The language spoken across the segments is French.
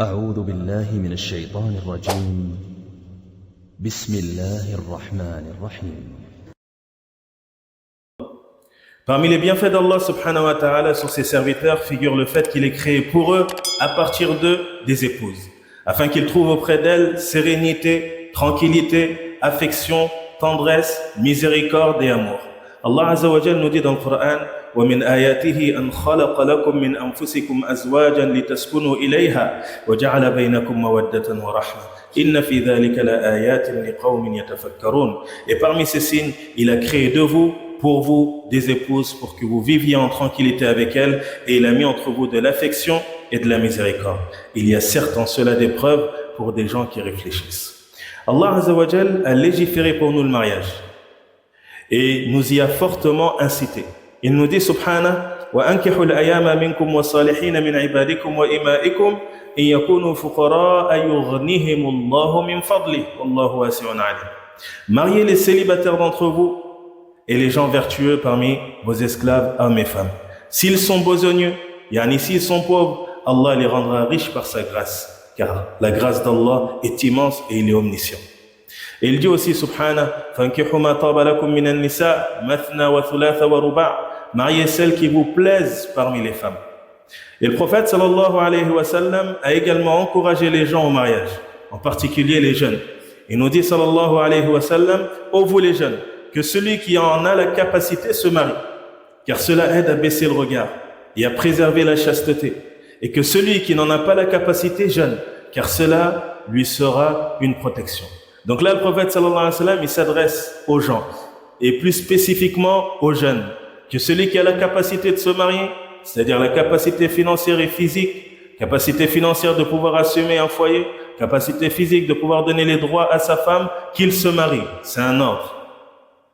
أعوذ بالله من الشيطان الرجيم بسم الله الرحمن الرحيم. Parmi les bienfaits d'Allah subhanahu wa ta'ala sur ses serviteurs figure le fait qu'il ait créé pour eux, à partir d'eux, des épouses, afin qu'ils trouvent auprès d'elles sérénité, tranquillité, affection, tendresse, miséricorde et amour. Allah Azza wa Jal nous dit dans le Coran: وَمِنْ آيَاتِهِ أَنْ خَلَقَ لَكُم مِّنْ أَنفُسِكُمْ أَزْوَاجًا لِتَسْكُنُوا إِلَيْهَا وَجَعَلَ بَيْنَكُم مَّوَدَّةً وَرَحْمَةً إِنَّ فِي ذَلِكَ لَآيَاتٍ لِقَوْمٍ يَتَفَكَّرُونَ. Et parmi ces signes, il a créé de vous, pour vous, des épouses pour que vous viviez en tranquillité avec elles, et il a mis entre vous de l'affection et de la miséricorde. Il y a certes en cela des preuves pour des gens qui réfléchissent. Allah Azza wa Jal a légiféré pour nous le mariage et nous y a fortement incité. Il nous dit subhanahu: وَأَنْكِحُوا الْأَيَامَ مِنْكُمْ وَالصَّالِحِينَ مِنْ عِبَادِكُمْ وَإِمَائِكُمْ إِنْ يَكُونُوا فُقَرَاءَ يُغْنِهِمُ اللَّهُ مِنْ فَضْلِهِ وَاللَّهُ وَاسِعٌ عَلِيمٌ. Mariez les célibataires d'entre vous et les gens vertueux parmi vos esclaves, hommes et femmes. S'ils sont besogneux, yani s'ils sont pauvres, Allah les rendra riches par sa grâce, car la grâce d'Allah est immense et il est omniscient. Et il dit aussi subhanahu: فَانْكِحُوا مَا طَابَ لَكُم مِّنَ النِّسَاءِ مَثْنَى وَثُلَاثَ وَرُبَاعَ. Mariez celles qui vous plaisent parmi les femmes. Et le prophète sallallahu alayhi wa sallam a également encouragé les gens au mariage, en particulier les jeunes. Il nous dit sallallahu alayhi wa sallam: ô vous les jeunes, que celui qui en a la capacité se marie, car cela aide à baisser le regard et à préserver la chasteté, et que celui qui n'en a pas la capacité jeûne, car cela lui sera une protection. Donc là, le prophète sallallahu alayhi wa sallam, il s'adresse aux gens, et plus spécifiquement aux jeunes, que celui qui a la capacité de se marier, c'est-à-dire la capacité financière et physique, capacité financière de pouvoir assumer un foyer, capacité physique de pouvoir donner les droits à sa femme, qu'il se marie. C'est un ordre.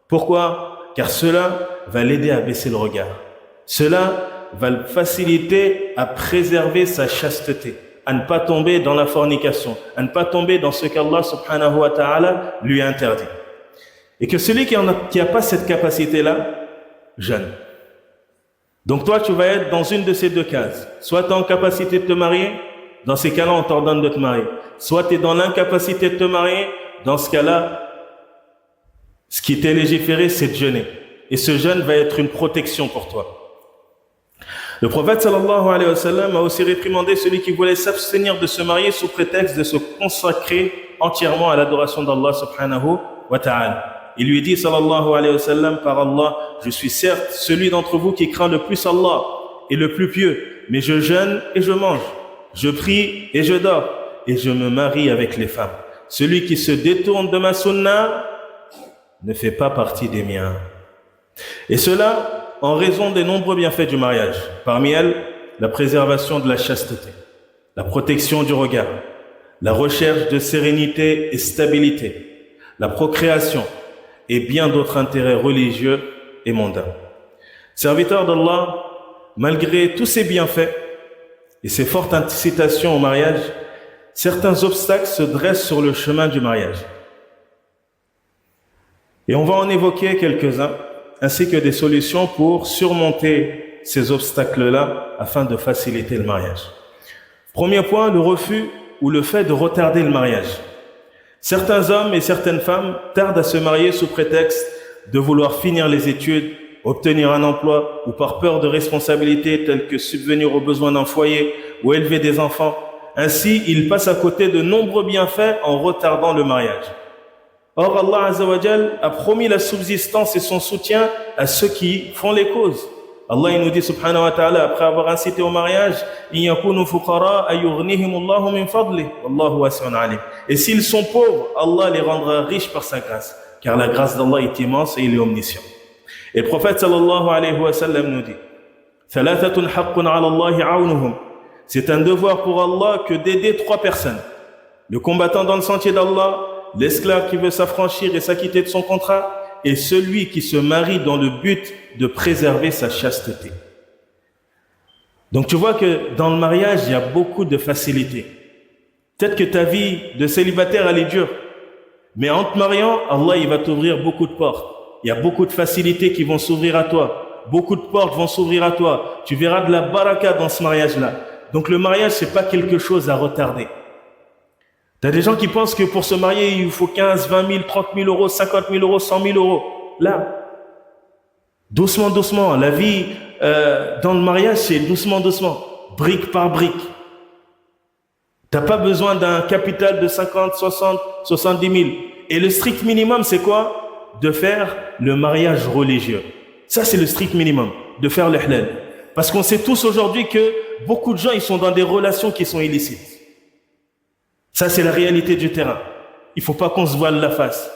Pourquoi? Car cela va l'aider à baisser le regard. Cela va le faciliter à préserver sa chasteté, à ne pas tomber dans la fornication, à ne pas tomber dans ce qu'Allah subhanahu wa ta'ala lui a interdit. Et que celui qui n'a pas cette capacité-là, jeune. Donc toi, tu vas être dans une de ces deux cases. Soit tu es en capacité de te marier, dans ces cas-là, on t'ordonne de te marier. Soit tu es dans l'incapacité de te marier, dans ce cas-là, ce qui t'est légiféré, c'est de jeûner. Et ce jeûne va être une protection pour toi. Le prophète sallallahu alayhi wa sallam a aussi réprimandé celui qui voulait s'abstenir de se marier sous prétexte de se consacrer entièrement à l'adoration d'Allah subhanahu wa ta'ala. Il lui dit sallallahu alayhi wa sallam: par Allah, je suis certes celui d'entre vous qui craint le plus Allah et le plus pieux, mais je jeûne et je mange, je prie et je dors, et je me marie avec les femmes. Celui qui se détourne de ma sunna ne fait pas partie des miens. Et cela en raison des nombreux bienfaits du mariage. Parmi elles, la préservation de la chasteté, la protection du regard, la recherche de sérénité et stabilité, la procréation et bien d'autres intérêts religieux et mondains. Serviteurs d'Allah, malgré tous ces bienfaits et ces fortes incitations au mariage, certains obstacles se dressent sur le chemin du mariage. Et on va en évoquer quelques-uns, ainsi que des solutions pour surmonter ces obstacles-là afin de faciliter le mariage. Premier point, le refus ou le fait de retarder le mariage. Certains hommes et certaines femmes tardent à se marier sous prétexte de vouloir finir les études, obtenir un emploi ou par peur de responsabilités telles que subvenir aux besoins d'un foyer ou élever des enfants. Ainsi, ils passent à côté de nombreux bienfaits en retardant le mariage. Or, Allah Azza wa Jal a promis la subsistance et son soutien à ceux qui font les causes. Allah il nous dit subhanahu wa ta'ala, après avoir incité au mariage: إِنْ يَكُونُوا فُقَرَاءَ يُغْنِهِمُ اللَّهُ مِنْ فَضْلِهِ وَاللَّهُ وَاسِعٌ عَلِيمٌ. Et s'ils sont pauvres, Allah les rendra riches par sa grâce, car la grâce d'Allah est immense et il est omniscient. Et le prophète sallallahu alayhi wa sallam nous dit: ثَلَاثَةٌ حَقٌّ عَلَى اللَّهِ عَوْنُهُمْ. C'est un devoir pour Allah que d'aider trois personnes: le combattant dans le sentier d'Allah, l'esclave qui veut s'affranchir et s'acquitter de son contrat, et celui qui se marie dans le but de préserver sa chasteté. Donc tu vois que dans le mariage, il y a beaucoup de facilité. Peut-être que ta vie de célibataire, elle est dure, mais en te mariant, Allah il va t'ouvrir beaucoup de portes. Il y a beaucoup de facilités qui vont s'ouvrir à toi. Beaucoup de portes vont s'ouvrir à toi. Tu verras de la baraka dans ce mariage-là. Donc le mariage, c'est pas quelque chose à retarder. T'as des gens qui pensent que pour se marier, il faut 15, 20 000, 30 000 euros, 50 000 euros, 100 000 euros. Là, doucement, doucement. La vie dans le mariage, c'est doucement, doucement, brique par brique. T'as pas besoin d'un capital de 50, 60, 70 000. Et le strict minimum, c'est quoi? De faire le mariage religieux. Ça, c'est le strict minimum, de faire le halal. Parce qu'on sait tous aujourd'hui que beaucoup de gens, ils sont dans des relations qui sont illicites. Ça, c'est la réalité du terrain. Il faut pas qu'on se voile la face.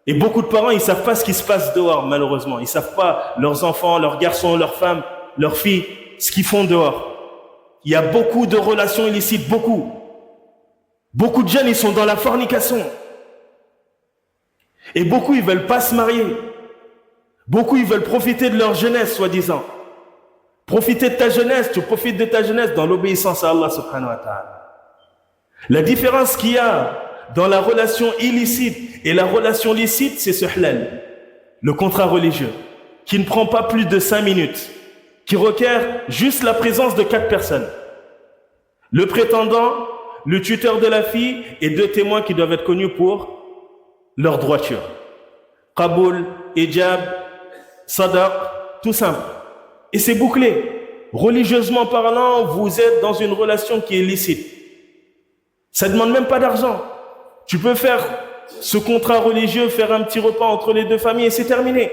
Et beaucoup de parents, ils savent pas ce qui se passe dehors, malheureusement. Ils savent pas leurs enfants, leurs garçons, leurs femmes, leurs filles, ce qu'ils font dehors. Il y a beaucoup de relations illicites, beaucoup. Beaucoup de jeunes, ils sont dans la fornication. Et beaucoup, ils veulent pas se marier. Beaucoup, ils veulent profiter de leur jeunesse, soi-disant. Profiter de ta jeunesse, tu profites de ta jeunesse dans l'obéissance à Allah subhanahu wa ta'ala. La différence qu'il y a dans la relation illicite et la relation licite, c'est ce halal, le contrat religieux, qui ne prend pas plus de 5 minutes, qui requiert juste la présence de 4 personnes. Le prétendant, le tuteur de la fille et 2 témoins qui doivent être connus pour leur droiture. Qaboul, hijab, sadaq, tout simple. Et c'est bouclé. Religieusement parlant, vous êtes dans une relation qui est licite. Ça ne demande même pas d'argent. Tu peux faire ce contrat religieux, faire un petit repas entre les 2 familles et c'est terminé.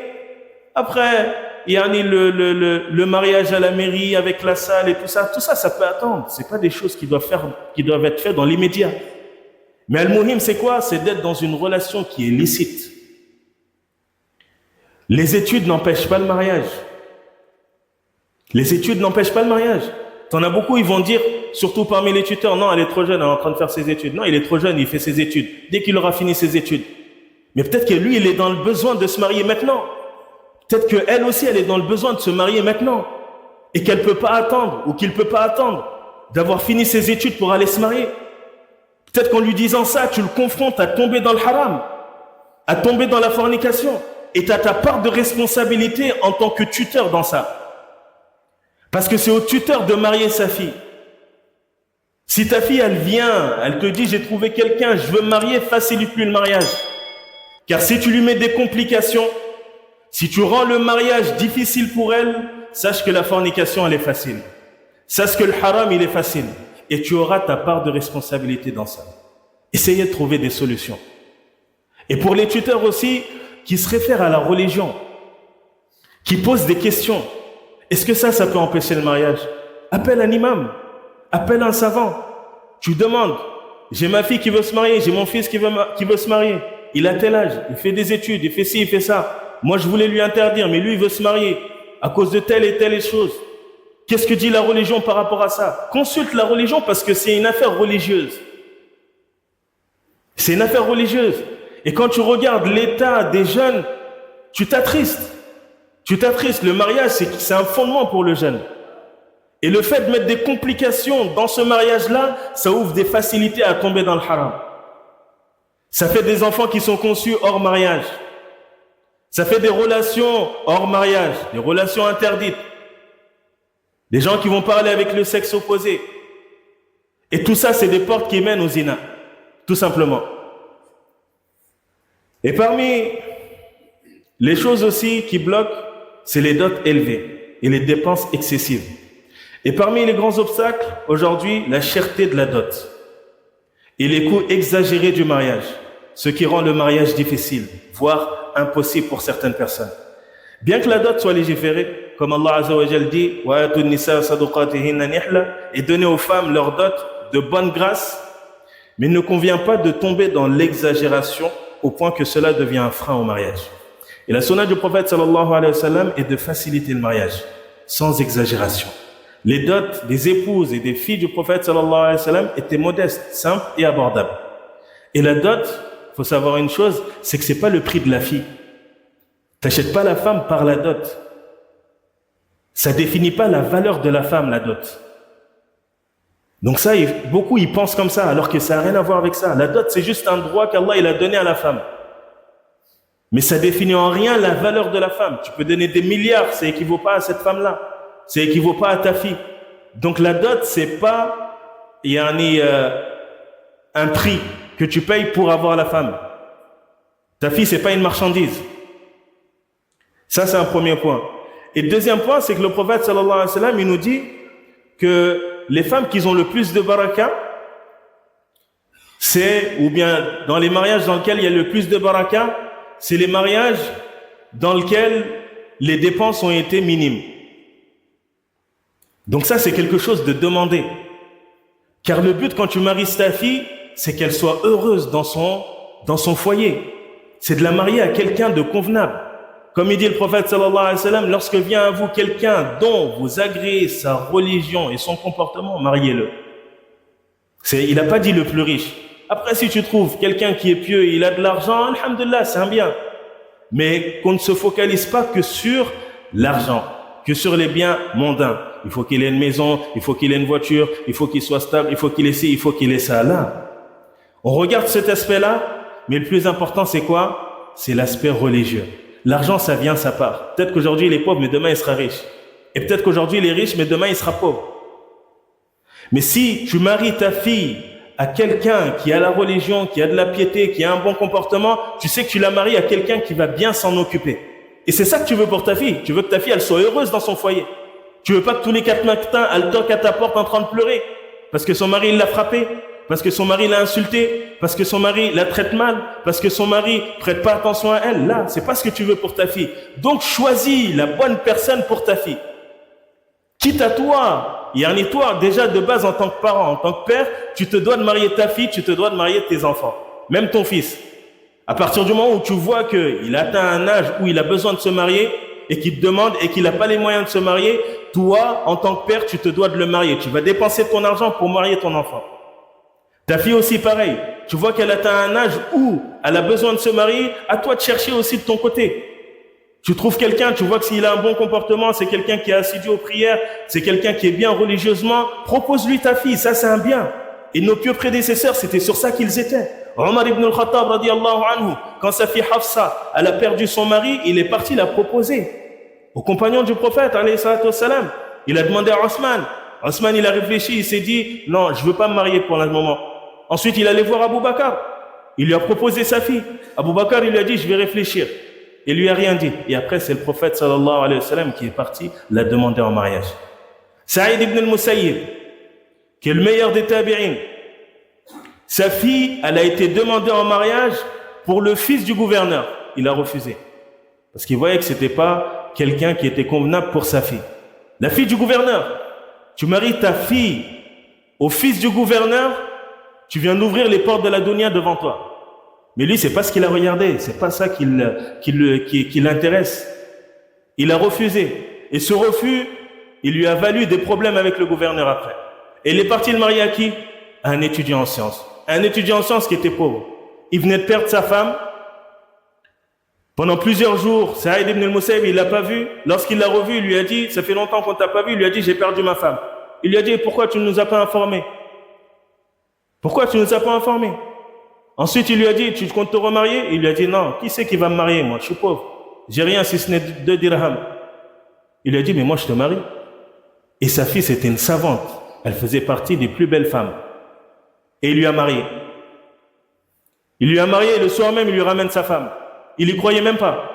Après, il y a le mariage à la mairie avec la salle et tout ça, ça peut attendre. C'est pas des choses qui doivent être faites dans l'immédiat. Mais al-muhim, c'est quoi? C'est d'être dans une relation qui est licite. Les études n'empêchent pas le mariage. Les études n'empêchent pas le mariage. T'en as beaucoup, ils vont dire, surtout parmi les tuteurs, non, elle est trop jeune, elle est en train de faire ses études. Non, il est trop jeune, il fait ses études. Dès qu'il aura fini ses études. Mais peut-être que lui, il est dans le besoin de se marier maintenant. Peut-être qu'elle aussi, elle est dans le besoin de se marier maintenant. Et qu'elle ne peut pas attendre, ou qu'il ne peut pas attendre d'avoir fini ses études pour aller se marier. Peut-être qu'en lui disant ça, tu le confrontes à tomber dans le haram, à tomber dans la fornication. Et tu as ta part de responsabilité en tant que tuteur dans ça. Parce que c'est au tuteur de marier sa fille. Si ta fille, elle vient, elle te dit, j'ai trouvé quelqu'un, je veux me marier, facilite-lui le mariage. Car si tu lui mets des complications, si tu rends le mariage difficile pour elle, sache que la fornication, elle est facile. Sache que le haram, il est facile. Et tu auras ta part de responsabilité dans ça. Essayez de trouver des solutions. Et pour les tuteurs aussi, qui se réfèrent à la religion, qui posent des questions, est-ce que ça peut empêcher le mariage? Appelle un imam, appelle un savant. Tu demandes, j'ai ma fille qui veut se marier, j'ai mon fils qui veut se marier. Il a tel âge, il fait des études, il fait ci, il fait ça. Moi, je voulais lui interdire, mais lui, il veut se marier à cause de telle et telle chose. Qu'est-ce que dit la religion par rapport à ça? Consulte la religion parce que c'est une affaire religieuse. C'est une affaire religieuse. Et quand tu regardes l'état des jeunes, tu t'attristes. Tu t'attristes. Le mariage, c'est un fondement pour le jeune. Et le fait de mettre des complications dans ce mariage-là, ça ouvre des facilités à tomber dans le haram. Ça fait des enfants qui sont conçus hors mariage. Ça fait des relations hors mariage, des relations interdites. Des gens qui vont parler avec le sexe opposé. Et tout ça, c'est des portes qui mènent au zina. Tout simplement. Et parmi les choses aussi qui bloquent, c'est les dots élevées et les dépenses excessives. Et parmi les grands obstacles, aujourd'hui, la cherté de la dot et les coûts exagérés du mariage, ce qui rend le mariage difficile, voire impossible pour certaines personnes. Bien que la dot soit légiférée, comme Allah Azza wa Jal dit, et donner aux femmes leur dot de bonne grâce, mais il ne convient pas de tomber dans l'exagération au point que cela devient un frein au mariage. Et la sunna du prophète sallallahu alayhi wa sallam est de faciliter le mariage, sans exagération. Les dots des épouses et des filles du prophète sallallahu alayhi wa sallam étaient modestes, simples et abordables. Et la dot, il faut savoir une chose, c'est que c'est pas le prix de la fille. T'achètes pas la femme par la dot. Ça définit pas la valeur de la femme, la dot. Donc ça, beaucoup ils pensent comme ça, alors que ça n'a rien à voir avec ça. La dot, c'est juste un droit qu'Allah il a donné à la femme. Mais ça définit en rien la valeur de la femme. Tu peux donner des milliards, ça équivaut pas à cette femme-là. Ça équivaut pas à ta fille. Donc la dot, c'est pas un prix que tu payes pour avoir la femme. Ta fille, c'est pas une marchandise. Ça, c'est un premier point. Et le deuxième point, c'est que le prophète sallallahu alayhi wa sallam, il nous dit que les femmes qui ont le plus de baraka, ou bien dans les mariages dans lesquels il y a le plus de baraka, c'est les mariages dans lesquels les dépenses ont été minimes. Donc ça, c'est quelque chose de demandé. Car le but quand tu maries ta fille, c'est qu'elle soit heureuse dans son foyer. C'est de la marier à quelqu'un de convenable. Comme il dit le prophète sallallahu alayhi wa sallam, lorsque vient à vous quelqu'un dont vous agréez sa religion et son comportement, mariez-le. Il n'a pas dit le plus riche. Après, si tu trouves quelqu'un qui est pieux et il a de l'argent, alhamdulillah, c'est un bien. Mais qu'on ne se focalise pas que sur l'argent, que sur les biens mondains. Il faut qu'il ait une maison, il faut qu'il ait une voiture, il faut qu'il soit stable, il faut qu'il ait ci, il faut qu'il ait ça. Là, on regarde cet aspect-là, mais le plus important, c'est quoi? C'est l'aspect religieux. L'argent, ça vient, ça part. Peut-être qu'aujourd'hui, il est pauvre, mais demain, il sera riche. Et peut-être qu'aujourd'hui, il est riche, mais demain, il sera pauvre. Mais si tu maries ta fille à quelqu'un qui a la religion, qui a de la piété, qui a un bon comportement, tu sais que tu la maries à quelqu'un qui va bien s'en occuper. Et c'est ça que tu veux pour ta fille. Tu veux que ta fille, elle soit heureuse dans son foyer. Tu veux pas que tous les 4 matins, elle toque à ta porte en train de pleurer. Parce que son mari, il l'a frappé. Parce que son mari l'a insulté. Parce que son mari la traite mal. Parce que son mari prête pas attention à elle. Là, c'est pas ce que tu veux pour ta fille. Donc, choisis la bonne personne pour ta fille. Quitte à toi, toi, déjà de base en tant que parent, en tant que père, tu te dois de marier ta fille, tu te dois de marier tes enfants. Même ton fils. À partir du moment où tu vois qu'il atteint un âge où il a besoin de se marier et qu'il te demande et qu'il n'a pas les moyens de se marier, toi, en tant que père, tu te dois de le marier. Tu vas dépenser ton argent pour marier ton enfant. Ta fille aussi, pareil. Tu vois qu'elle atteint un âge où elle a besoin de se marier, à toi de chercher aussi de ton côté. Tu trouves quelqu'un, tu vois que s'il a un bon comportement, c'est quelqu'un qui est assidu aux prières, c'est quelqu'un qui est bien religieusement, propose-lui ta fille, ça c'est un bien. Et nos pieux prédécesseurs, c'était sur ça qu'ils étaient. Omar ibn al-Khattab, radiyallahu anhu, quand sa fille Hafsa, elle a perdu son mari, il est parti la proposer au compagnon du prophète, alayhi salatu wassalam. Il a demandé à Osman. Osman, il a réfléchi, il s'est dit, non, je veux pas me marier pour le moment. Ensuite, il allait voir Abu Bakr. Il lui a proposé sa fille. Abu Bakr, il lui a dit, je vais réfléchir. Il lui a rien dit. Et après, c'est le prophète sallallahu alayhi wa sallam qui est parti, l'a demandé en mariage. Saïd ibn al-Musayyib, qui est le meilleur des tabi'in, sa fille, elle a été demandée en mariage pour le fils du gouverneur. Il a refusé. Parce qu'il voyait que c'était pas quelqu'un qui était convenable pour sa fille. La fille du gouverneur. Tu maries ta fille au fils du gouverneur, tu viens d'ouvrir les portes de la dunya devant toi. Mais lui, c'est pas ce qu'il a regardé, c'est pas ça qui l'intéresse. Il a refusé. Et ce refus, il lui a valu des problèmes avec le gouverneur après. Et il est parti le marier à qui? À un étudiant en sciences. Un étudiant en sciences qui était pauvre. Il venait de perdre sa femme. Pendant plusieurs jours, Saïd ibn al-Musayyib, il l'a pas vu. Lorsqu'il l'a revu, il lui a dit, ça fait longtemps qu'on t'a pas vu, il lui a dit, j'ai perdu ma femme. Il lui a dit, pourquoi tu ne nous as pas informés? Pourquoi tu ne nous as pas informés? Ensuite, il lui a dit, tu comptes te remarier? Il lui a dit, non, qui c'est qui va me marier? Moi, je suis pauvre. J'ai rien si ce n'est 2 dirhams. Il lui a dit, mais moi, je te marie. Et sa fille, c'était une savante. Elle faisait partie des plus belles femmes. Et il lui a marié. Il lui a marié et le soir même, il lui ramène sa femme. Il y croyait même pas.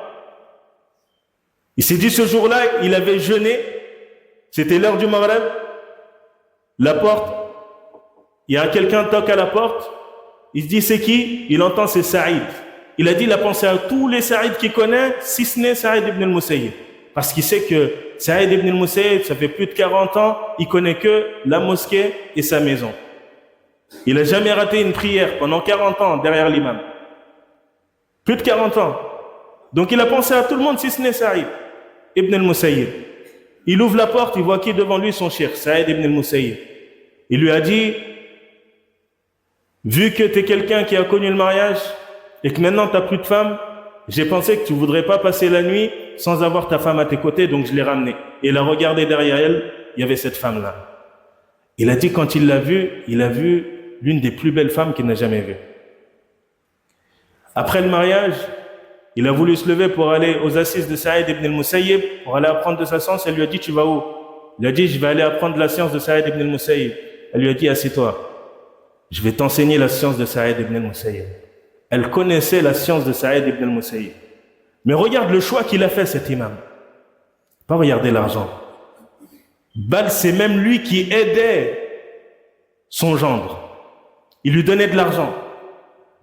Il s'est dit, ce jour-là, il avait jeûné. C'était l'heure du Maghreb. La porte. Il y a quelqu'un qui toque à la porte. Il se dit, c'est qui? Il entend, c'est Saïd. Il a dit, il a pensé à tous les Saïd qu'il connaît, si ce n'est Saïd ibn al-Musayyib. Parce qu'il sait que Saïd ibn al-Musayyib, ça fait plus de 40 ans, il connaît que la mosquée et sa maison. Il n'a jamais raté une prière pendant 40 ans derrière l'imam. Plus de 40 ans. Donc il a pensé à tout le monde, si ce n'est Saïd ibn al-Musayyib. Il ouvre la porte, il voit qui devant lui, son cheikh, Saïd ibn al-Musayyib. Il lui a dit, vu que tu es quelqu'un qui a connu le mariage et que maintenant tu n'as plus de femme, j'ai pensé que tu ne voudrais pas passer la nuit sans avoir ta femme à tes côtés, donc je l'ai ramenée. Et il a regardé derrière elle, il y avait cette femme-là. Il a dit, quand il l'a vue, il a vu l'une des plus belles femmes qu'il n'a jamais vues. Après le mariage, il a voulu se lever pour aller aux assises de Saïd ibn al-Musayyib, pour aller apprendre de sa science. Elle lui a dit, tu vas où? Il a dit, je vais aller apprendre la science de Saïd ibn al-Musayyib. Elle lui a dit, assieds-toi. Je vais t'enseigner la science de Saïd ibn al-Musayyib. Elle connaissait la science de Saïd ibn al-Musayyib. Mais regarde le choix qu'il a fait, cet imam. Pas regarder l'argent. Bal, c'est même lui qui aidait son gendre. Il lui donnait de l'argent.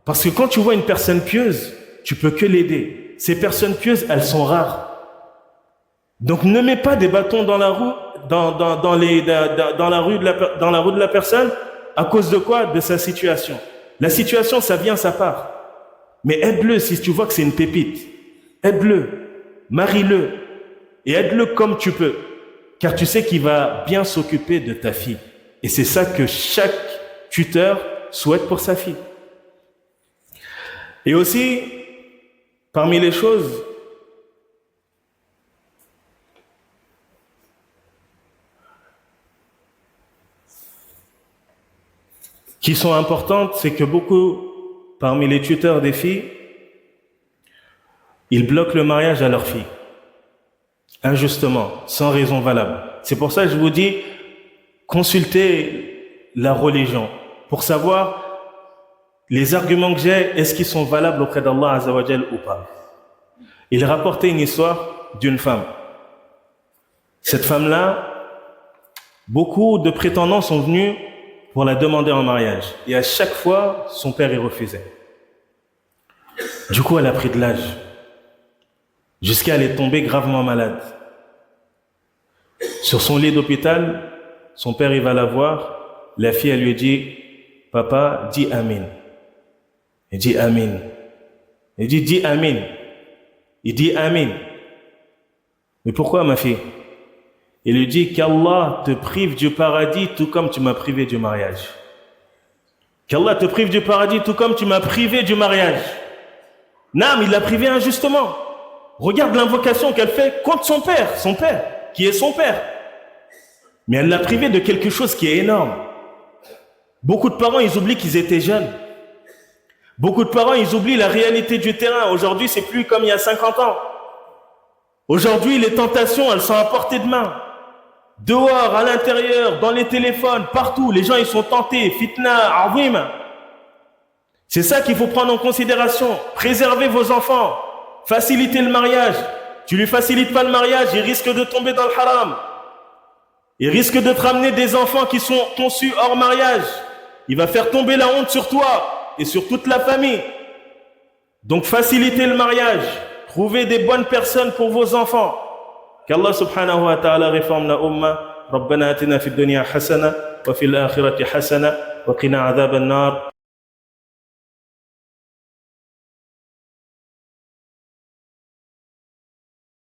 Parce que quand tu vois une personne pieuse, tu peux que l'aider. Ces personnes pieuses, elles sont rares. Donc ne mets pas des bâtons dans la roue, dans la rue de la personne, à cause de quoi? De sa situation. La situation, ça vient, ça part. Mais aide-le si tu vois que c'est une pépite. Aide-le, marie-le, et aide-le comme tu peux. Car tu sais qu'il va bien s'occuper de ta fille. Et c'est ça que chaque tuteur souhaite pour sa fille. Et aussi, parmi les choses qui sont importantes, c'est que beaucoup, parmi les tuteurs des filles, ils bloquent le mariage à leurs filles, injustement, sans raison valable. C'est pour ça que je vous dis, consultez la religion pour savoir les arguments que j'ai, est-ce qu'ils sont valables auprès d'Allah Azza wa Jal ou pas. Il rapportait une histoire d'une femme. Cette femme-là, beaucoup de prétendants sont venus pour la demander en mariage. Et à chaque fois, son père y refusait. Du coup, elle a pris de l'âge, jusqu'à elle est tombée gravement malade. Sur son lit d'hôpital, son père il va la voir. La fille, elle lui dit, papa, dis Amin. Il dit Amin. Il dit, dis Amin. Il dit Amin. Mais pourquoi, ma fille? Il lui dit qu'Allah te prive du paradis tout comme tu m'as privé du mariage. Qu'Allah te prive du paradis tout comme tu m'as privé du mariage. Non, il l'a privé injustement. Regarde l'invocation qu'elle fait contre son père, qui est son père. Mais elle l'a privé de quelque chose qui est énorme. Beaucoup de parents, ils oublient qu'ils étaient jeunes. Beaucoup de parents, ils oublient la réalité du terrain. Aujourd'hui, c'est plus comme il y a 50 ans. Aujourd'hui, les tentations, elles sont à portée de main. Dehors, à l'intérieur, dans les téléphones, partout, les gens, ils sont tentés. Fitna, azim. C'est ça qu'il faut prendre en considération. Préservez vos enfants. Facilitez le mariage. Tu lui facilites pas le mariage, il risque de tomber dans le haram. Il risque de te ramener des enfants qui sont conçus hors mariage. Il va faire tomber la honte sur toi et sur toute la famille. Donc facilitez le mariage. Trouvez des bonnes personnes pour vos enfants. Qu'Allah subhanahu wa ta'ala réforme la umma. ربنا آتنا في الدنيا حسنة وفي الآخرة حسنة وقنا عذاب النار